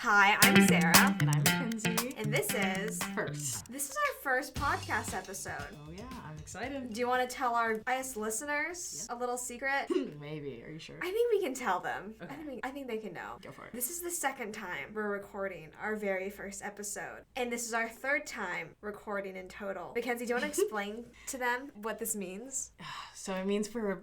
Hi, I'm Zara. And I'm McKenzie. And this is First. This is our first podcast episode. Oh yeah, I'm excited. Do you want to tell our listeners a little secret? Maybe. Are you sure? I think we can tell them. Okay. I think they can know. Go for it. This is the second time we're recording our very first episode. And this is our third time recording in total. Mackenzie, do you want to explain to them what this means? So it means for,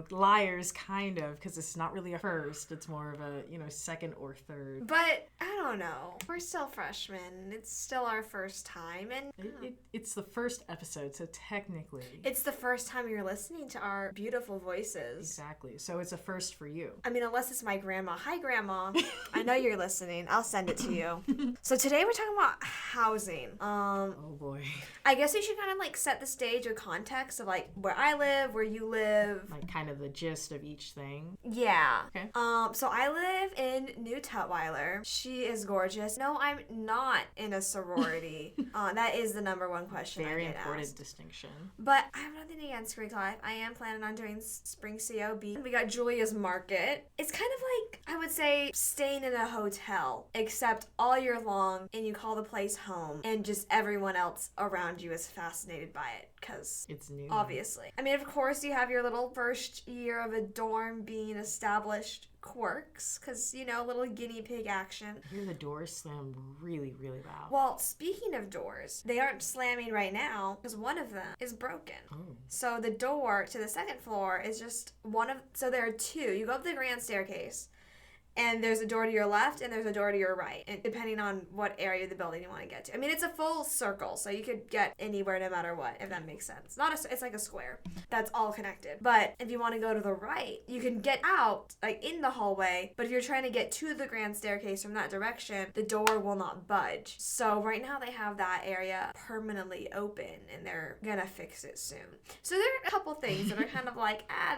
liars, kind of, because it's not really a first. It's more of a, second or third. But, I don't know. We're still freshmen. It's still our first time. And It's the first episode, so technically. It's the first time you're listening to our beautiful voices. Exactly. So it's a first for you. I mean, unless it's my grandma. Hi, Grandma. I know you're listening. I'll send it to you. So today we're talking about housing. Oh, boy. I guess we should kind of, set the stage or context of, where I live, where you live. Kind of the gist of each thing. Yeah. Okay. So I live in New Tutwiler. She is gorgeous. No, I'm not in a sorority. That is the number one question Very I get important asked. distinction. But I have nothing against Greek life. I am planning on doing spring COB. We got Julia's Market. It's kind of like, I would say, staying in a hotel, except all year long, and you call the place home, and just everyone else around you is fascinated by it, because it's new. Obviously. I mean, of course, you have your little first year of a dorm being established quirks, because, little guinea pig action. I hear the doors slam really, really loud. Well, speaking of doors, they aren't slamming right now because one of them is broken. Oh. So the door to the second floor is just so there are two. You go up the grand staircase, and there's a door to your left and there's a door to your right, and depending on what area of the building you want to get to. I mean, it's a full circle, so you could get anywhere no matter what, if that makes sense. It's like a square that's all connected. But if you want to go to the right, you can get out, in the hallway, but if you're trying to get to the grand staircase from that direction, the door will not budge. So right now they have that area permanently open, and they're gonna fix it soon. So there are a couple things that are kind of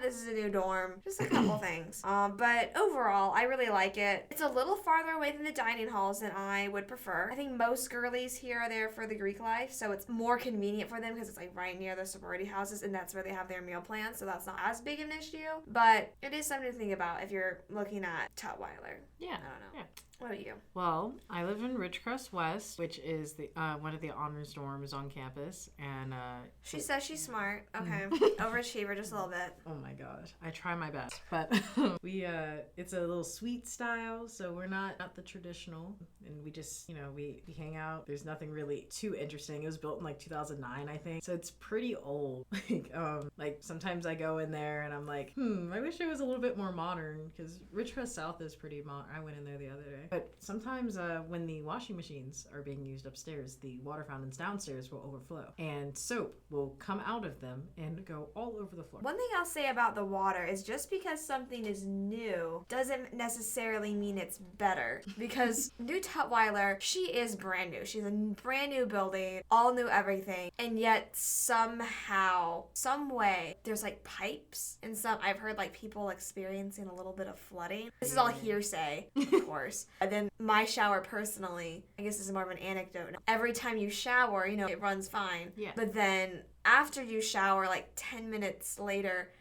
this is a new dorm. Just a couple things. But overall, I really like it. It's a little farther away than the dining halls than I would prefer. I think most girlies here are there for the Greek life, so it's more convenient for them because it's right near the sorority houses, and that's where they have their meal plans, so that's not as big of an issue. But it is something to think about if you're looking at Tutwiler. Yeah. I don't know. Yeah. What about you? Well, I live in Ridgecrest West, which is the one of the honors dorms on campus, and she says she's smart. Okay, overachiever just a little bit. Oh my gosh, I try my best, but it's a little suite style, so we're not the traditional, and we just we hang out. There's nothing really too interesting. It was built in 2009, I think, so it's pretty old. Sometimes I go in there and I'm like, I wish it was a little bit more modern, because Ridgecrest South is pretty modern. I went in there the other day. But sometimes when the washing machines are being used upstairs, the water fountains downstairs will overflow, and soap will come out of them and go all over the floor. One thing I'll say about the water is just because something is new doesn't necessarily mean it's better, because New Tutwiler, she is brand new. She's a brand new building, all new everything, and yet somehow, some way, there's pipes, and I've heard people experiencing a little bit of flooding. This is all hearsay, of course. And then my shower personally, I guess this is more of an anecdote. Every time you shower, it runs fine. Yeah. But then after you shower, 10 minutes later,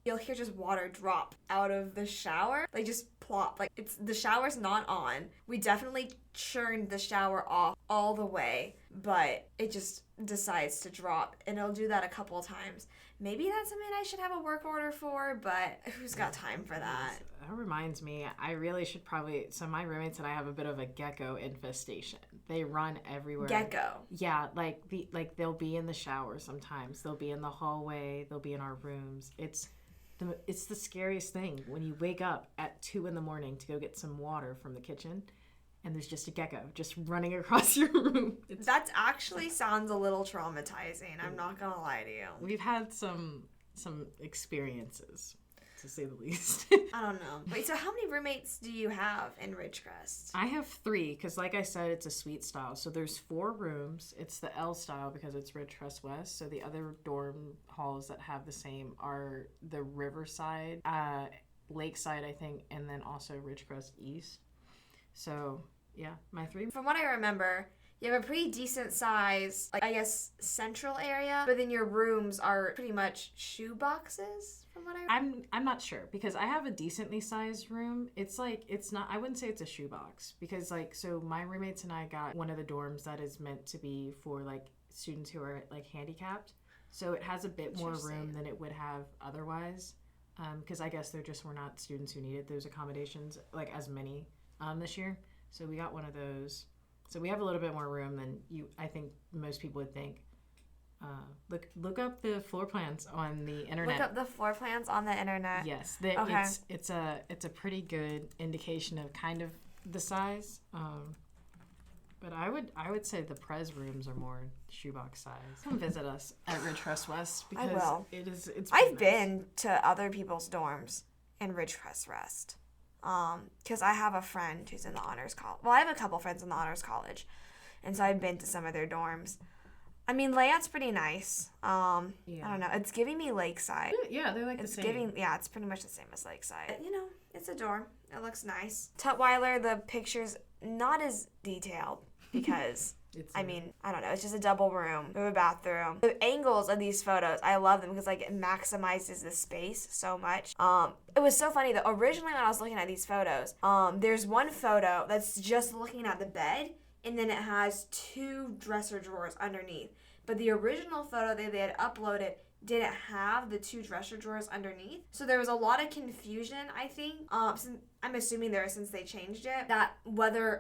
you'll hear water drop out of the shower. Just plop. The shower's not on. We definitely churned the shower off all the way, but it just decides to drop, and it'll do that a couple of times. Maybe that's something I should have a work order for, but who's got time for that? That reminds me, I really should so my roommates and I have a bit of a gecko infestation. They run everywhere. Gecko? Yeah, they'll be in the shower sometimes. They'll be in the hallway. They'll be in our rooms. It's the scariest thing when you wake up at 2 a.m. to go get some water from the kitchen, and there's just a gecko just running across your room. That actually sounds a little traumatizing. I'm not gonna lie to you. We've had some experiences, to say the least. I don't know. Wait, so how many roommates do you have in Ridgecrest? I have 3, because like I said, it's a suite style. So there's 4 rooms. It's the L style because it's Ridgecrest West. So the other dorm halls that have the same are the Riverside, Lakeside, I think, and then also Ridgecrest East. So, yeah, my 3. From what I remember, You have a pretty decent size, like I guess central area, but then your rooms are pretty much shoe boxes from what I'm not sure because I have a decently sized room. It's like it's not I wouldn't say it's a shoebox because like so my roommates and I got one of the dorms that is meant to be for like students who are like handicapped. So it has a bit more room than it would have otherwise. Because I guess there just were not students who needed those accommodations like as many this year. So we got one of those. So we have a little bit more room than I think most people would think. Look up the floor plans on the internet. Look up the floor plans on the internet. Yes, okay. It's a pretty good indication of kind of the size. But I would say the Prez rooms are more shoebox size. Come visit us at Ridgecrest West because I will. It's. I've been to other people's dorms in Ridgecrest West. Because I have a friend who's in the honors college. Well, I have a couple friends in the honors college, and so I've been to some of their dorms. I mean, layout's pretty nice. I don't know. It's giving me Lakeside. Yeah, they're like it's the same. It's pretty much the same as Lakeside. You know, it's a dorm. It looks nice. Tutwiler, the picture's not as detailed because I don't know. It's just a double room with a bathroom. The angles of these photos, I love them because like it maximizes the space so much. It was so funny that originally when I was looking at these photos, there's one photo that's just looking at the bed, and then it has 2 dresser drawers underneath. But the original photo that they had uploaded didn't have the 2 dresser drawers underneath. So there was a lot of confusion, I think. I'm assuming there since they changed it, that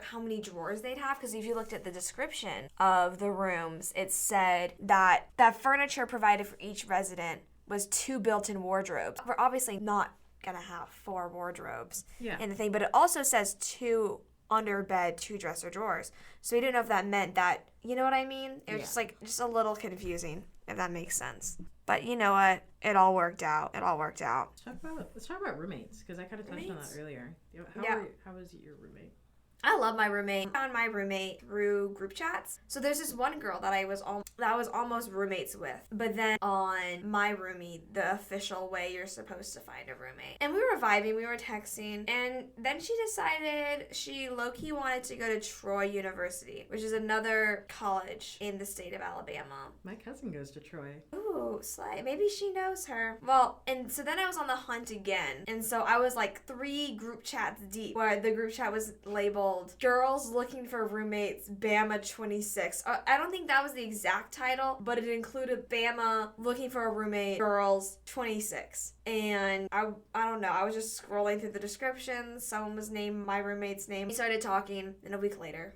how many drawers they'd have. Because if you looked at the description of the rooms, it said that furniture provided for each resident was 2 built-in wardrobes. We're obviously not gonna have 4 wardrobes in the thing, but it also says 2 under bed, 2 dresser drawers. So we didn't know if that meant that, you know what I mean? It was just a little confusing, if that makes sense. But you know what? It all worked out. Let's talk about roommates because I kind of touched on that earlier. How was your roommate? I love my roommate. I found my roommate through group chats. So there's this one girl that I was almost roommates with. But then on My Roomie, the official way you're supposed to find a roommate. And we were vibing, we were texting, and then she decided she low-key wanted to go to Troy University, which is another college in the state of Alabama. My cousin goes to Troy. Ooh, slay. Maybe she knows her. Well, and so then I was on the hunt again. And so I was like 3 group chats deep, where the group chat was labeled Girls Looking for Roommates, Bama 26. I don't think that was the exact title, but it included Bama Looking for a Roommate, Girls 26. And I don't know, I was just scrolling through the descriptions. Someone was named my roommate's name. We started talking, and a week later,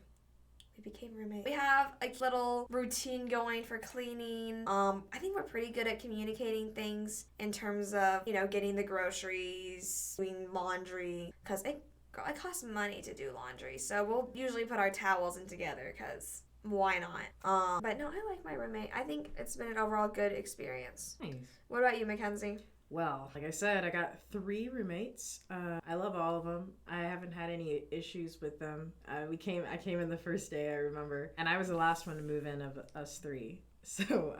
we became roommates. We have a little routine going for cleaning. I think we're pretty good at communicating things in terms of, you know, getting the groceries, doing laundry, because it costs money to do laundry, so we'll usually put our towels in together because why not? But no, I like my roommate. I think it's been an overall good experience. Nice. What about you, McKenzie? Well, like I said, I got 3 roommates. I love all of them. I haven't had any issues with them. I came in the first day, I remember, and I was the last one to move in of us 3. So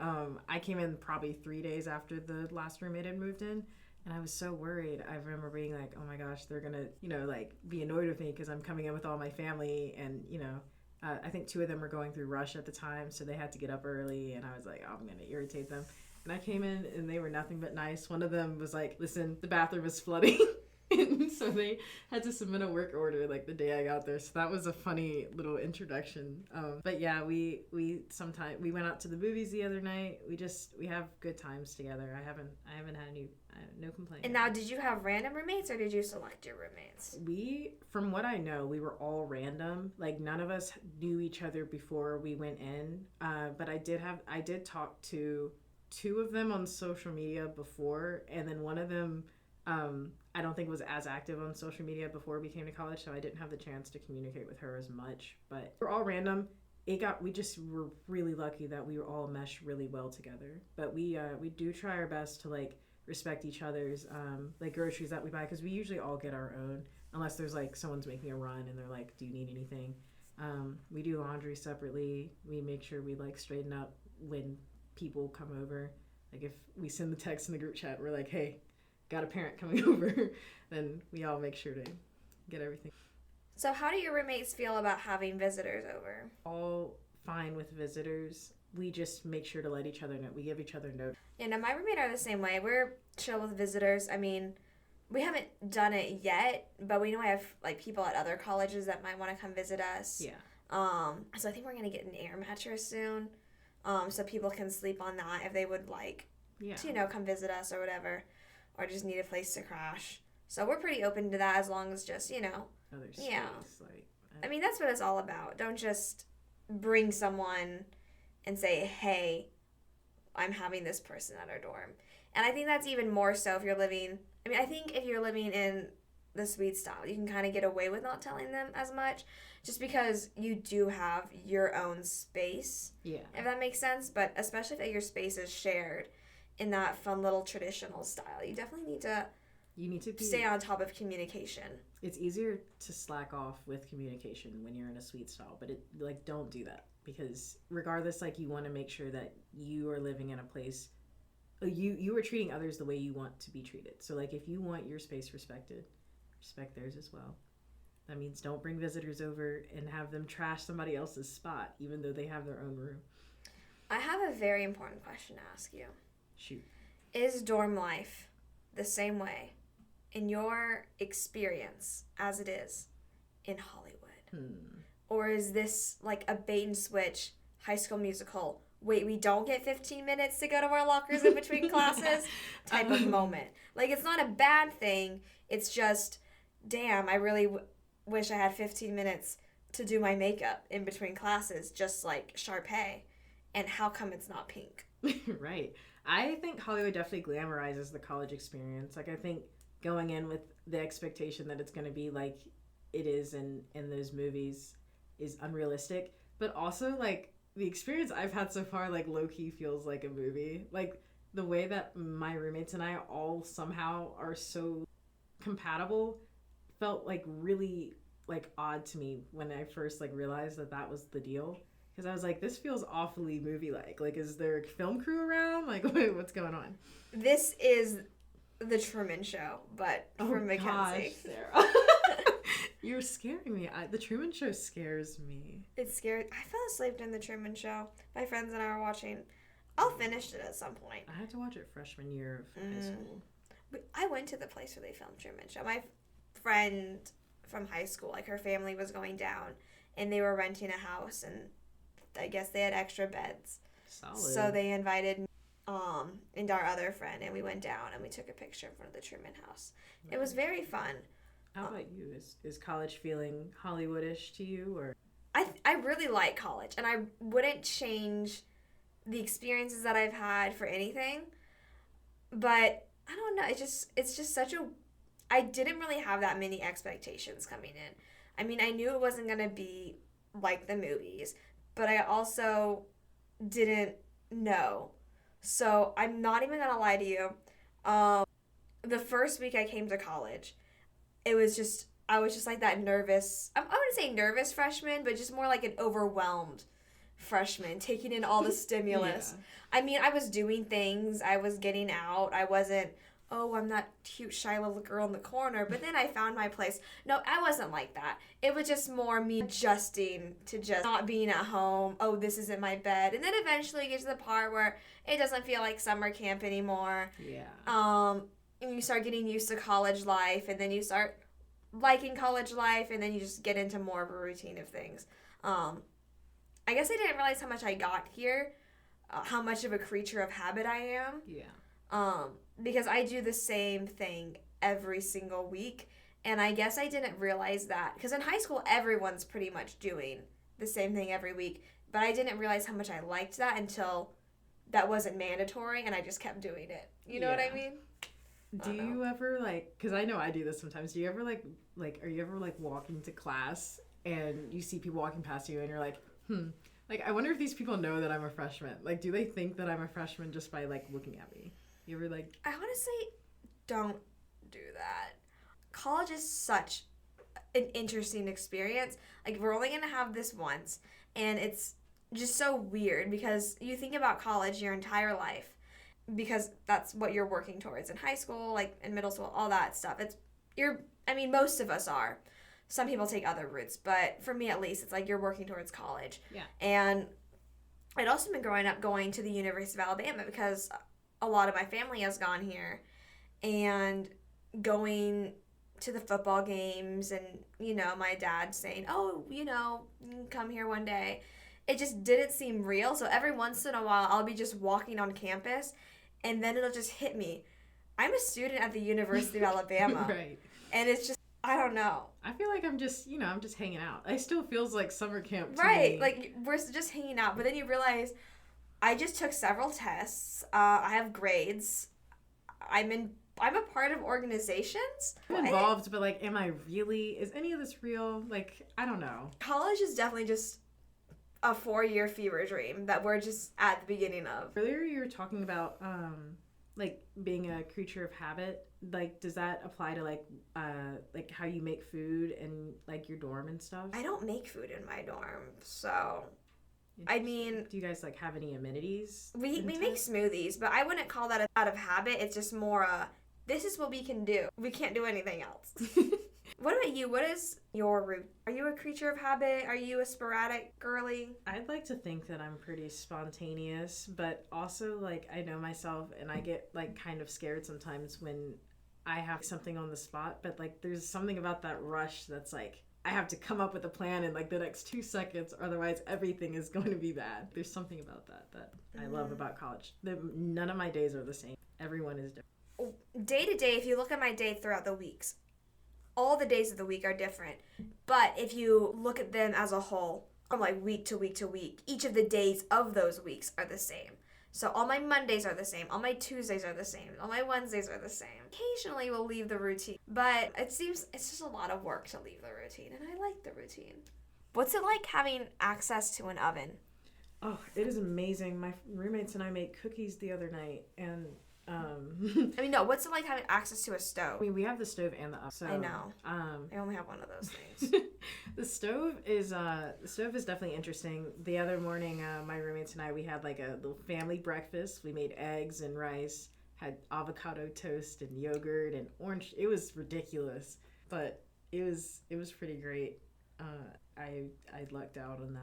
I came in probably 3 days after the last roommate had moved in. And I was so worried. I remember being like, oh my gosh, they're going to, you know, like be annoyed with me because I'm coming in with all my family. And, you know, I think 2 of them were going through rush at the time. So they had to get up early. And I was like, oh, I'm going to irritate them. And I came in and they were nothing but nice. One of them was like, listen, the bathroom is flooding. And so they had to submit a work order like the day I got there. So that was a funny little introduction. But yeah, we went out to the movies the other night. We have good times together. I haven't had no complaints. And now, did you have random roommates or did you select your roommates? From what I know, we were all random. Like none of us knew each other before we went in. But I did talk to 2 of them on social media before, and then one of them I don't think was as active on social media before we came to college, so I didn't have the chance to communicate with her as much. But we're all random. We just were really lucky that we were all meshed really well together. But we do try our best to like respect each other's like groceries that we buy, because we usually all get our own unless there's like someone's making a run and they're like, do you need anything? We do laundry separately. We make sure we like straighten up when people come over. Like if we send the text in the group chat, we're like, hey, got a parent coming over, then we all make sure to get everything. So how do your roommates feel about having visitors over? All fine with visitors. We just make sure to let each other know. We give each other notice. Yeah, no, my roommate are the same way. We're chill with visitors. I mean, we haven't done it yet, but we know I have like people at other colleges that might want to come visit us. Yeah. So I think we're gonna get an air mattress soon, so people can sleep on that if they would like to, come visit us or whatever, or just need a place to crash. So we're pretty open to that as long as just, Other space, I mean, that's what it's all about. Don't just bring someone and say, hey, I'm having this person at our dorm. And I think that's even more so if you're living, I think if you're living in the suite style, you can kind of get away with not telling them as much just because you do have your own space. Yeah. If that makes sense. But especially if your space is shared in that fun little traditional style, you definitely need to stay on top of communication. It's easier to slack off with communication when you're in a suite style, but don't do that, because regardless, you want to make sure that you are living in a place, you are treating others the way you want to be treated. So if you want your space respected, respect theirs as well. That means don't bring visitors over and have them trash somebody else's spot, even though they have their own room. I have a very important question to ask you. Shoot. Is dorm life the same way in your experience as it is in Hollywood? Or is this a bait and switch High School Musical, wait, we don't get 15 minutes to go to our lockers in between classes type of moment? It's not a bad thing. It's just, damn, I really wish I had 15 minutes to do my makeup in between classes, just like Sharpay. And how come it's not pink? Right. I think Hollywood definitely glamorizes the college experience. I think going in with the expectation that it's going to be like it is in those movies is unrealistic. But also, the experience I've had so far, low-key feels like a movie. The way that my roommates and I all somehow are so compatible felt, really, odd to me when I first, realized that was the deal. Because I was like, this feels awfully movie-like. Is there a film crew around? Wait, what's going on? This is the Truman Show, but from McKenzie. Gosh, Sarah. You're scaring me. The Truman Show scares me. It's scary. I fell asleep during the Truman Show. My friends and I were watching. I'll finish it at some point. I had to watch it freshman year of high school. But I went to the place where they filmed Truman Show. My friend from high school, her family was going down, and they were renting a house, and I guess they had extra beds. Solid. So they invited me and our other friend, and we went down and we took a picture in front of the Truman House. Nice. It was very fun. How about you? Is college feeling Hollywoodish to you, or? I really like college, and I wouldn't change the experiences that I've had for anything. But I don't know. It's just such a. I didn't really have that many expectations coming in. I knew it wasn't gonna be like the movies, but I also didn't know. So I'm not even gonna lie to you. The first week I came to college, I was just that nervous. I wouldn't say nervous freshman, but just more like an overwhelmed freshman, taking in all the stimulus. Yeah. I was doing things. I was getting out. I wasn't, I'm that cute, shy little girl in the corner. But then I found my place. No, I wasn't like that. It was just more me adjusting to just not being at home. Oh, this isn't my bed. And then eventually you get to the part where it doesn't feel like summer camp anymore. Yeah. And you start getting used to college life, and then you start liking college life, and then you just get into more of a routine of things. I guess I didn't realize how much I got here, how much of a creature of habit I am. Yeah. Because I do the same thing every single week, and I guess I didn't realize that. Because in high school, everyone's pretty much doing the same thing every week, but I didn't realize how much I liked that until that wasn't mandatory, and I just kept doing it. You know what I mean? Do you ever, because I know I do this sometimes, do you ever, are you ever, walking to class and you see people walking past you and you're like, I wonder if these people know that I'm a freshman. Do they think that I'm a freshman just by, looking at me? You ever, I honestly don't do that. College is such an interesting experience. We're only going to have this once, and it's just so weird because you think about college your entire life, because that's what you're working towards in high school, in middle school, all that stuff. Most of us are. some people take other routes, but for me at least, it's like you're working towards college. Yeah. And I'd also been growing up going to the University of Alabama because a lot of my family has gone here, and going to the football games, and, you know, my dad saying, oh, you know, you can come here one day. It just didn't seem real. So every once in a while, I'll be just walking on campus, and then it'll just hit me. I'm a student at the University of Alabama. Right. And it's just, I don't know. I feel like I'm just hanging out. It still feels like summer camp to Right. me. Like, we're just hanging out. But then you realize I just took several tests. I have grades. I'm a part of organizations. I'm involved, but, like, am I really? Is any of this real? Like, I don't know. College is definitely just a 4-year fever dream that we're just at the beginning of. Earlier you were talking about, like, being a creature of habit. Like, does that apply to, like how you make food and, like, your dorm and stuff? I don't make food in my dorm, so... I mean... Do you guys, like, have any amenities? We make smoothies, but I wouldn't call that out of habit. It's just more this is what we can do. We can't do anything else. What about you? What is your route? Are you a creature of habit? Are you a sporadic girly? I'd like to think that I'm pretty spontaneous, but also, like, I know myself, and I get, like, kind of scared sometimes when I have something on the spot, but, like, there's something about that rush that's, like, I have to come up with a plan in, like, the next 2 seconds, otherwise everything is going to be bad. There's something about that I love about college. None of my days are the same. Everyone is different. Day to day, if you look at my day throughout the weeks, all the days of the week are different. But if you look at them as a whole, from, like, week to week to week, each of the days of those weeks are the same. So all my Mondays are the same, all my Tuesdays are the same, all my Wednesdays are the same. Occasionally we'll leave the routine, but it seems it's just a lot of work to leave the routine, and I like the routine. What's it like having access to an oven? Oh, it is amazing. My roommates and I made cookies the other night, and I mean, no, what's it like having access to a stove? I mean, we have the stove and the oven. So, I know. I only have one of those things. The stove is definitely interesting. The other morning, my roommates and I, we had, like, a little family breakfast. We made eggs and rice, had avocado toast and yogurt and orange. It was ridiculous, but it was pretty great. I lucked out in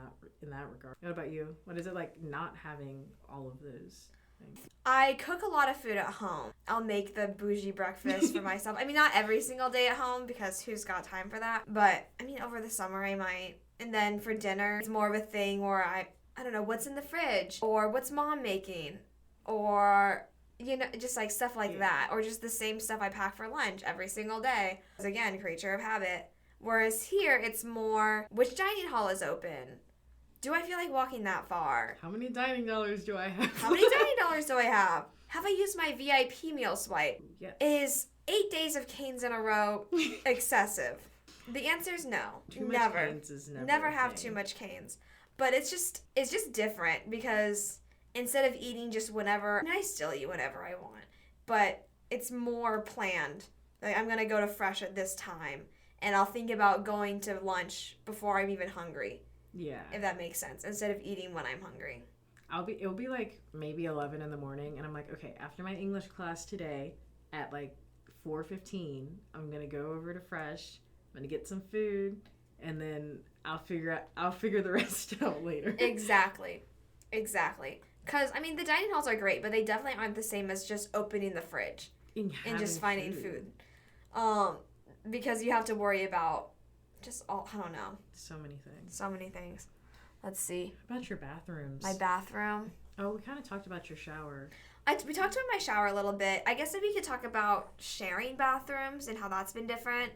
that regard. What about you? What is it like not having all of those things? I cook a lot of food at home. I'll make the bougie breakfast for myself. I mean, not every single day at home, because who's got time for that? But, I mean, over the summer I might. And then for dinner, it's more of a thing where I don't know, what's in the fridge? Or what's mom making? Or, you know, just, like, stuff like that. Or just the same stuff I pack for lunch every single day. Again, creature of habit. Whereas here, it's more, which dining hall is open? Do I feel like walking that far? How many dining dollars do I have? How many dining dollars do I have? Have I used my VIP meal swipe? Yes. Is 8 days of canes in a row excessive? The answer is no. Too much Never. canes is Never a have thing. too much canes. But it's just different, because instead of eating just whenever, I mean, I still eat whenever I want, but it's more planned. Like, I'm gonna go to Fresh at this time, and I'll think about going to lunch before I'm even hungry. Yeah. If that makes sense, instead of eating when I'm hungry. It'll be like maybe 11 in the morning, and I'm like, okay, after my English class today at like 4:15, I'm gonna go over to Fresh. I'm gonna get some food, and then I'll figure the rest out later. Exactly. Because, I mean, the dining halls are great, but they definitely aren't the same as just opening the fridge and just finding food. Because you have to worry about just I don't know. So many things. Let's see. How about your bathrooms? My bathroom. Oh, we kind of talked about your shower. We talked about my shower a little bit. I guess if we could talk about sharing bathrooms and how that's been different.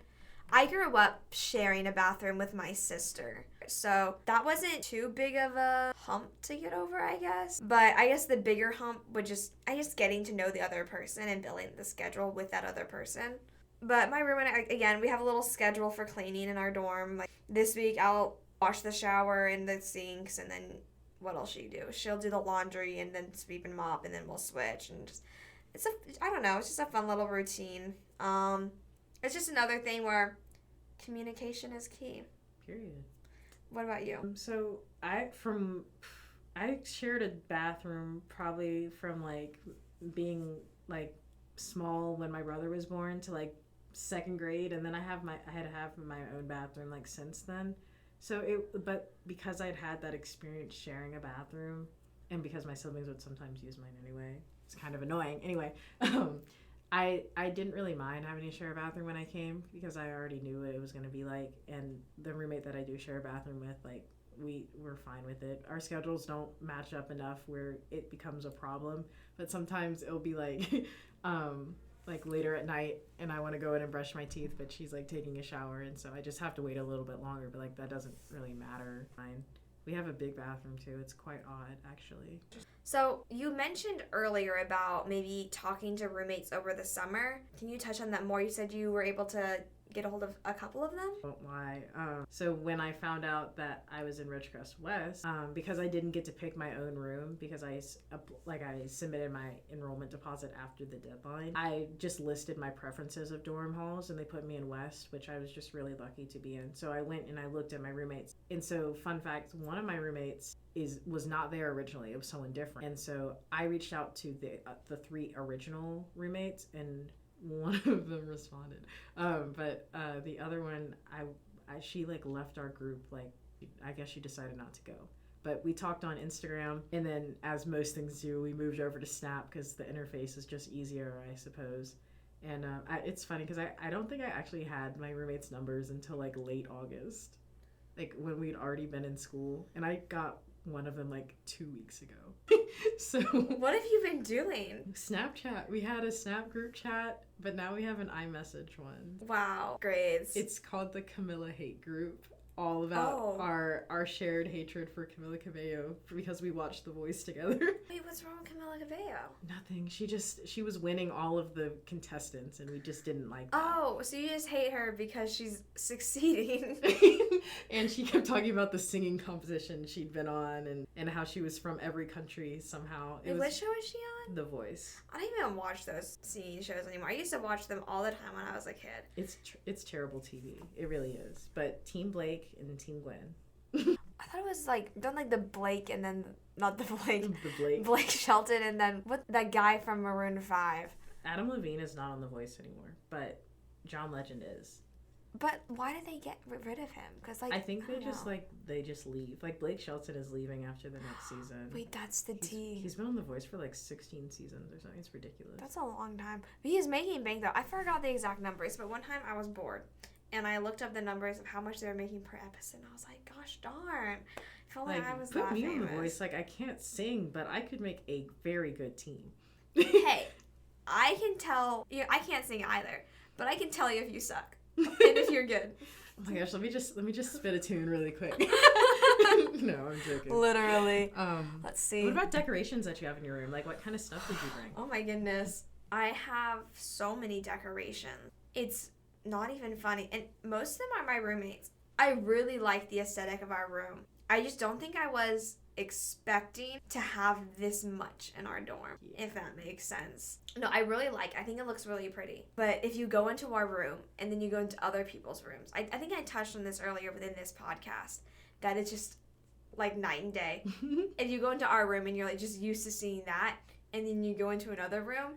I grew up sharing a bathroom with my sister. So that wasn't too big of a hump to get over, I guess. But I guess the bigger hump would just getting to know the other person and building the schedule with that other person. But my roommate and I, again, we have a little schedule for cleaning in our dorm. Like, this week I'll wash the shower and the sinks, and then what else she do? She'll do the laundry and then sweep and mop, and then we'll switch. And just, I don't know, it's just a fun little routine. It's just another thing where communication is key. Period. What about you? So I shared a bathroom probably from, like, being, like, small when my brother was born to, like, second grade, and then I had to have my own bathroom like since then. But because I'd had that experience sharing a bathroom, and because my siblings would sometimes use mine anyway, it's kind of annoying. Anyway, I didn't really mind having to share a bathroom when I came because I already knew what it was going to be like, and the roommate that I do share a bathroom with, like, we're fine with it. Our schedules don't match up enough where it becomes a problem, but sometimes it'll be like like later at night and I want to go in and brush my teeth, but she's like taking a shower, and so I just have to wait a little bit longer, but like that doesn't really matter. Fine. We have a big bathroom too. It's quite odd, actually. So you mentioned earlier about maybe talking to roommates over the summer. Can you touch on that more? You said you were able to get a hold of a couple of them? Don't lie. So when I found out that I was in Ridgecrest West, because I didn't get to pick my own room because I submitted my enrollment deposit after the deadline, I just listed my preferences of dorm halls and they put me in West, which I was just really lucky to be in. So I went and I looked at my roommates. And so fun fact, one of my roommates was not there originally. It was someone different. And so I reached out to the 3 original roommates, and one of them responded, but the other one, she like left our group. Like, I guess she decided not to go, but we talked on Instagram, and then as most things do, we moved over to Snap because the interface is just easier, I suppose. And it's funny because I don't think I actually had my roommates' numbers until like late August, like when we'd already been in school, and I got one of them like 2 weeks ago. So what have you been doing? Snapchat. We had a Snap group chat, but now we have an iMessage one. Wow. Grades. It's called the Camilla Hate Group. All about our shared hatred for Camila Cabello because we watched The Voice together. Wait, what's wrong with Camila Cabello? Nothing. She was winning all of the contestants, and we just didn't like that. Oh, so you just hate her because she's succeeding. And she kept talking about the singing competition she'd been on, and how she was from every country somehow. What show is she on? The Voice. I don't even watch those singing shows anymore. I used to watch them all the time when I was a kid. It's terrible TV. It really is. But Team Blake and Team Gwen. I thought it was like, don't like the Blake and then, not the Blake. The Blake. Blake Shelton and then, what, that guy from Maroon 5. Adam Levine is not on The Voice anymore, but John Legend is. But why did they get rid of him? Because like, I think they just leave. Like Blake Shelton is leaving after the next season. Wait, that's the tea. He's been on The Voice for like 16 seasons or something. It's ridiculous. That's a long time. But he is making bank though. I forgot the exact numbers, but one time I was bored and I looked up the numbers of how much they were making per episode, and I was like, gosh darn. If only I was that famous. Put me on The Voice. Like, I can't sing, but I could make a very good team. Hey, I can tell. I can't sing either, but I can tell you if you suck. And if you're good. Oh my gosh, let me just spit a tune really quick. No, I'm joking. Literally. Let's see. What about decorations that you have in your room? Like, what kind of stuff did you bring? Oh my goodness. I have so many decorations. It's not even funny. And most of them are my roommates. I really like the aesthetic of our room. I just don't think I was expecting to have this much in our dorm, if that makes sense. No, I think it looks really pretty. But if you go into our room and then you go into other people's rooms, I think I touched on this earlier within this podcast, that it's just like night and day. If you go into our room and you're like just used to seeing that, and then you go into another room,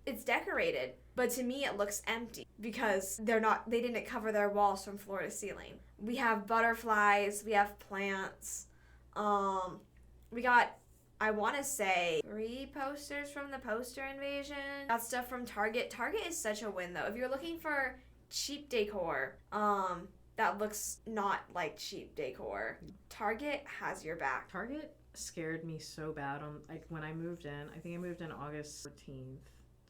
it's decorated, but to me it looks empty because they didn't cover their walls from floor to ceiling. We have butterflies, we have plants. We got, I want to say, 3 posters from the Poster Invasion. Got stuff from Target. Target is such a win, though. If you're looking for cheap decor, that looks not like cheap decor, Target has your back. Target scared me so bad when I moved in. I think I moved in August 14th.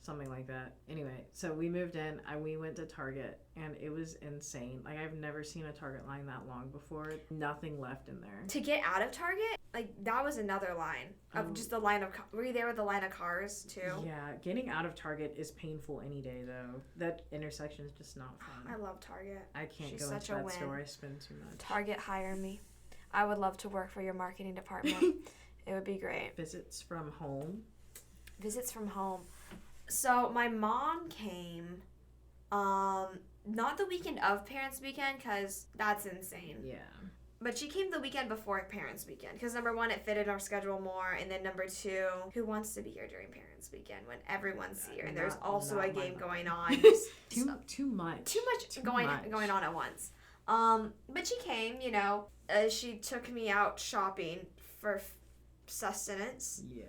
Something like that. Anyway, so we moved in and we went to Target, and it was insane. Like, I've never seen a Target line that long before. Nothing left in there. To get out of Target, like, that was another line of just the line of were you there with the line of cars too? Yeah, getting out of Target is painful any day though. That intersection is just not fun. I love Target. I can't go into that store. I spend too much. Target, hire me. I would love to work for your marketing department. It would be great. Visits from home. So my mom came, not the weekend of Parents' Weekend, because that's insane. Yeah. But she came the weekend before Parents Weekend because number one, it fitted our schedule more, and then number two, who wants to be here during Parents Weekend when everyone's here and there's also a game going on? Too much going on at once. But she came, you know. She took me out shopping for sustenance. Yeah.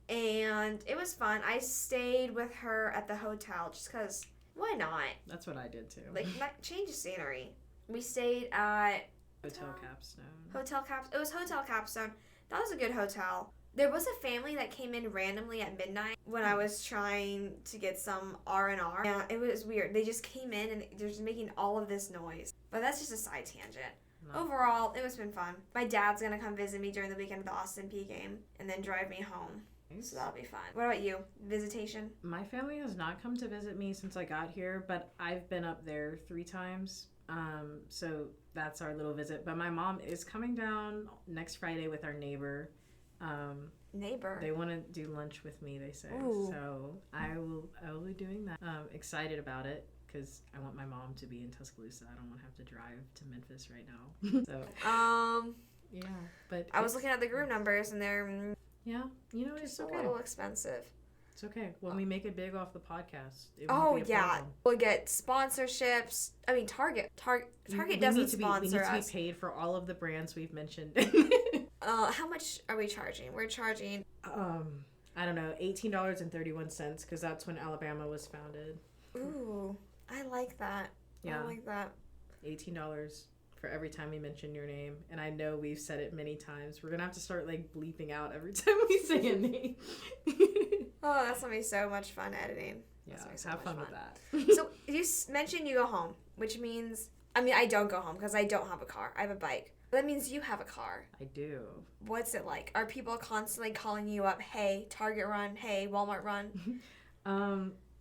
And it was fun. I stayed with her at the hotel just because, why not? That's what I did too. Like, change of scenery. We stayed at... Hotel Capstone. It was Hotel Capstone. That was a good hotel. There was a family that came in randomly at midnight when I was trying to get some R&R. Yeah, it was weird. They just came in and they're just making all of this noise. But that's just a side tangent. No. Overall, it was been fun. My dad's going to come visit me during the weekend of the Austin Peay game and then drive me home. Nice. So that'll be fun. What about you? Visitation? My family has not come to visit me since I got here, but I've been up there 3 times. So that's our little visit. But my mom is coming down next Friday with our neighbor. Neighbor? They want to do lunch with me, they say. Ooh. So I will be doing that. Excited about it because I want my mom to be in Tuscaloosa. I don't want to have to drive to Memphis right now. So yeah, but I was looking at the group numbers and they're it's okay. A little expensive. It's okay. When we make it big off the podcast, it oh be a yeah, problem. We'll get sponsorships. I mean, Target doesn't sponsor us. We need to be paid for all of the brands we've mentioned. How much are we charging? We're charging. I don't know, $18.31 because that's when Alabama was founded. Ooh, I like that. Yeah, I like that. $18 for every time we mention your name, and I know we've said it many times. We're gonna have to start like bleeping out every time we say a name. Oh, that's gonna be so much fun editing. Yeah, have fun with that. So you mentioned you go home, which means I don't go home because I don't have a car. I have a bike. But that means you have a car. I do. What's it like? Are people constantly calling you up? Hey, Target run. Hey, Walmart run.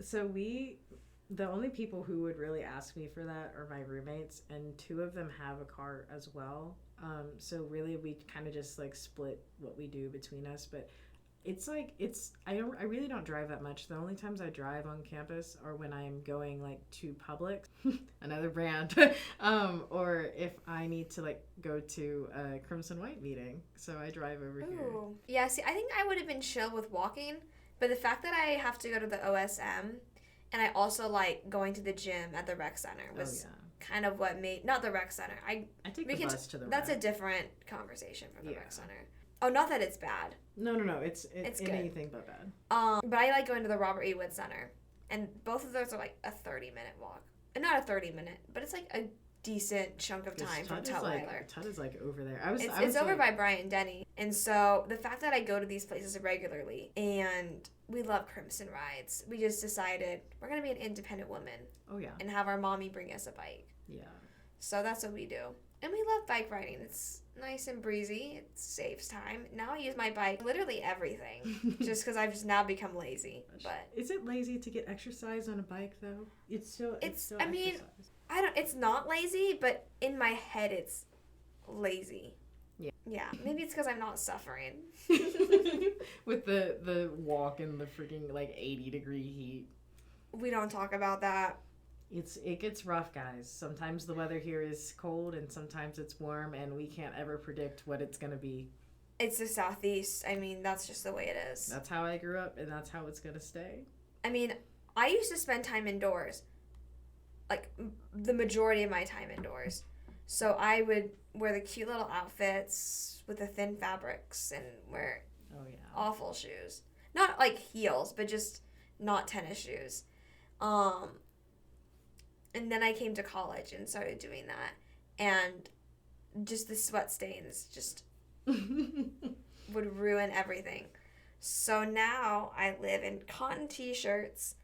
So the only people who would really ask me for that are my roommates, and 2 of them have a car as well. So really we kind of just like split what we do between us, but I really don't drive that much. The only times I drive on campus are when I'm going like to Publix, another brand, or if I need to like go to a Crimson White meeting. So I drive over here. Yeah, see, I think I would have been chill with walking, but the fact that I have to go to the OSM and I also like going to the gym at the rec center was kind of what made, not the rec center. I take the bus to the That's rec. a different conversation from the rec center. Oh, not that it's bad. No. It's good. Anything but bad. But I like going to the Robert E. Wood Center. And both of those are like a 30-minute walk. And not a 30-minute, but it's like a decent chunk of time from Tutwiler. Tut is like over there. It's over by Bryant Denny. And so the fact that I go to these places regularly and we love Crimson rides, we just decided we're going to be an independent woman. Oh, yeah. And have our mommy bring us a bike. Yeah. So that's what we do. And we love bike riding. It's nice and breezy. It saves time. Now I use my bike literally everything just because I've just now become lazy. But is it lazy to get exercise on a bike though? It's still I mean, exercise. It's not lazy, but in my head it's lazy. Yeah, maybe it's because I'm not suffering. With the walk in the freaking like 80-degree heat. We don't talk about that. It gets rough, guys. Sometimes the weather here is cold and sometimes it's warm, and we can't ever predict what it's going to be. It's the Southeast. I mean, that's just the way it is. That's how I grew up, and that's how it's going to stay. I mean, I used to spend time indoors. Like, the majority of my time indoors. So I would wear the cute little outfits with the thin fabrics and wear awful shoes. Not like heels, but just not tennis shoes. And then I came to college and started doing that. And just the sweat stains just would ruin everything. So now I live in cotton t-shirts.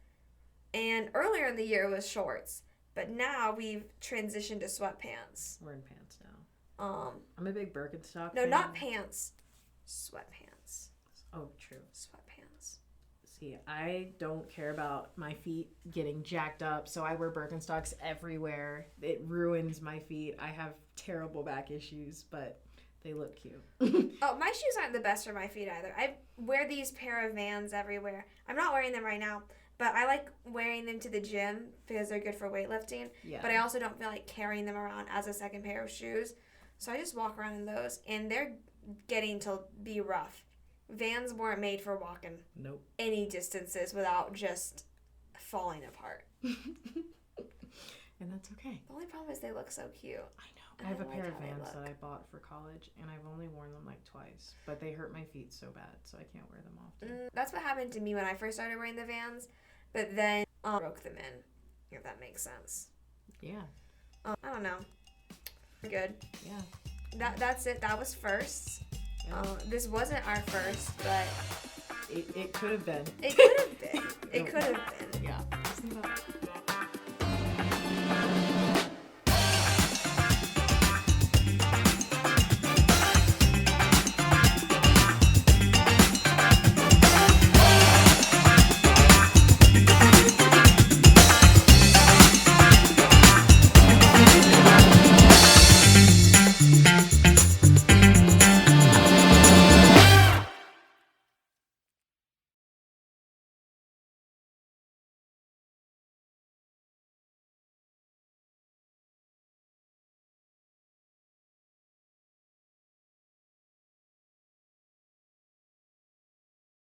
And earlier in the year it was shorts. But now we've transitioned to sweatpants. We're in pants now. I'm a big Birkenstock No, fan. not pants. Sweatpants. Oh, true. Sweatpants. See, I don't care about my feet getting jacked up, so I wear Birkenstocks everywhere. It ruins my feet. I have terrible back issues, but they look cute. Oh, my shoes aren't the best for my feet either. I wear these pair of Vans everywhere. I'm not wearing them right now, but I like wearing them to the gym because they're good for weightlifting. Yeah. But I also don't feel like carrying them around as a second pair of shoes. So I just walk around in those, and they're getting to be rough. Vans weren't made for walking Nope. any distances without just falling apart. And that's okay. The only problem is they look so cute. I know. I have a pair of Vans that I bought for college, and I've only worn them like twice. But they hurt my feet so bad, so I can't wear them often. That's what happened to me when I first started wearing the Vans, but then broke them in, if that makes sense. Yeah. I don't know. Good. Yeah. That's it. That was first. Yeah. This wasn't our first, but It could have been. it could have been. It could have been. Yeah.